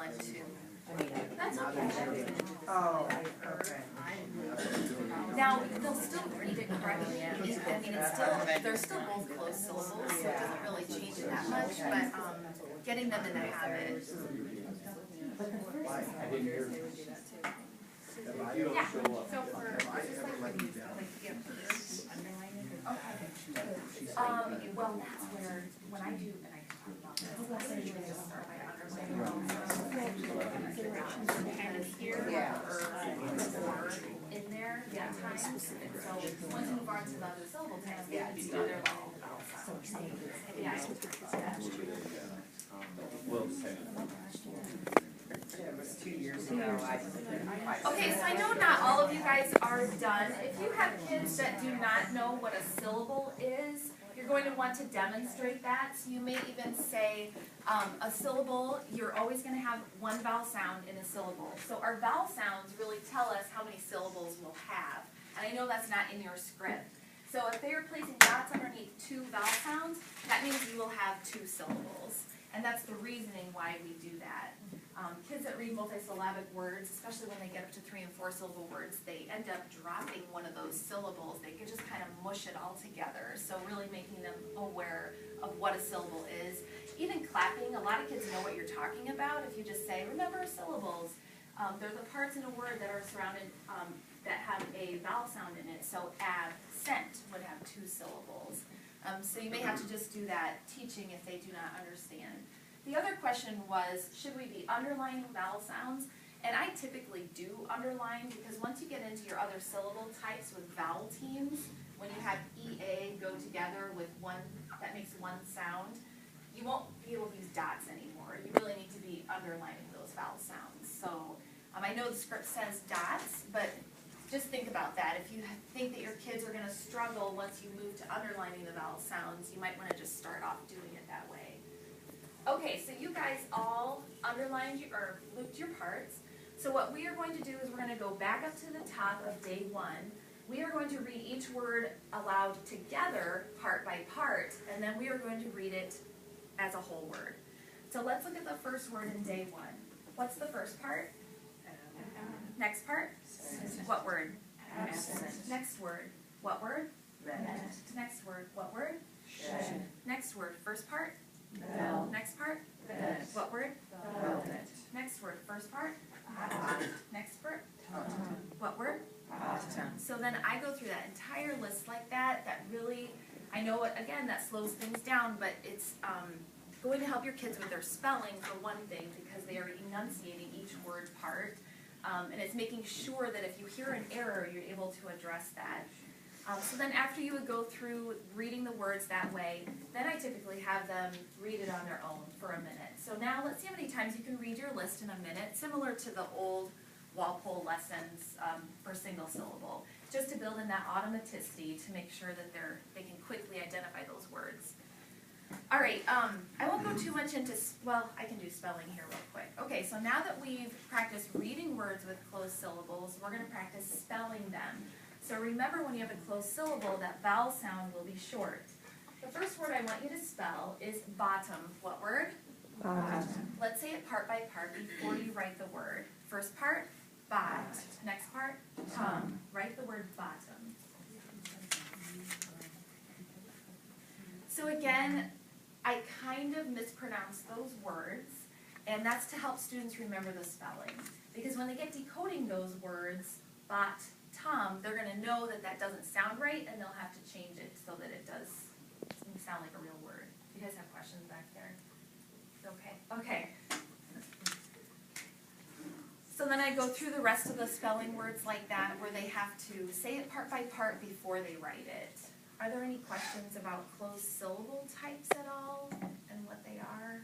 1, 2. That's okay. Oh, okay. Now, they'll still read it correctly. I mean, it's still, they're still both closed syllables, so it doesn't really change it that much, but getting them in the habit. Yeah, so for, well, that's where, when I do, and I talk about this, I usually just start by underlining and here, or in there, times, and so once you move on to the other syllable times, they would be underlined vowel sounds. Yeah. It was 2 years ago. Okay, so I know not all of you guys are done. If you have kids that do not know what a syllable is, you're going to want to demonstrate that. So you may even say a syllable, you're always going to have one vowel sound in a syllable. So our vowel sounds really tell us how many syllables we'll have. And I know that's not in your script. So if they are placing dots underneath 2 vowel sounds, that means you will have 2 syllables. And that's the reasoning why we do that. Kids that read multisyllabic words, especially when they get up to 3 and 4 syllable words, they end up dropping one of those syllables. They can just kind of mush it all together. So really making them aware of what a syllable is. Even clapping, a lot of kids know what you're talking about. If you just say, remember syllables, they're the parts in a word that are surrounded, that have a vowel sound in it. So absent would have 2 syllables. So you may have to just do that teaching if they do not understand. The other question was, should we be underlining vowel sounds? And I typically do underline because once you get into your other syllable types with vowel teams, when you have EA go together with one, that makes one sound, you won't be able to use dots anymore. You really need to be underlining those vowel sounds. So I know the script says dots, but just think about that. If you think that your kids are going to struggle once you move to underlining the vowel sounds, you might want to just start off doing it that way. Okay, so you guys all underlined or looped your parts. So what we are going to do is we're going to go back up to the top of day 1. We are going to read each word aloud together, part by part, and then we are going to read it as a whole word. So let's look at the first word in day 1. What's the first part? Next part? What word? Absent. Next word? What word? Met. Next word? What word? Shed. Next word? First part? Bell. Next part? Bed. What word? Velvet. Next word? First part? Hot. Next word? Autumn. What word? Autumn. So then I go through that entire list like that. That really, I know, again, that slows things down, but it's going to help your kids with their spelling for one thing because they are enunciating each word part. And it's making sure that if you hear an error, you're able to address that. So then after you would go through reading the words that way, then I typically have them read it on their own for a minute. So now let's see how many times you can read your list in a minute, similar to the old Walpole lessons for single syllable, just to build in that automaticity to make sure that they can quickly identify those words. All right, I won't go too much into, well, I can do spelling here real quick. Okay, so now that we've practiced reading words with closed syllables, we're going to practice spelling them. So remember, when you have a closed syllable, that vowel sound will be short. The first word I want you to spell is bottom. What word? Bottom. Let's say it part by part before you write the word. First part, bot. Next part, tum. Write the word bottom. So again, I kind of mispronounce those words, and that's to help students remember the spelling. Because when they get decoding those words, bot, tum, they're going to know that that doesn't sound right, and they'll have to change it so that it does sound like a real word. You guys have questions back there? Okay. Okay. So then I go through the rest of the spelling words like that, where they have to say it part by part before they write it. Are there any questions about closed syllable types at all and what they are?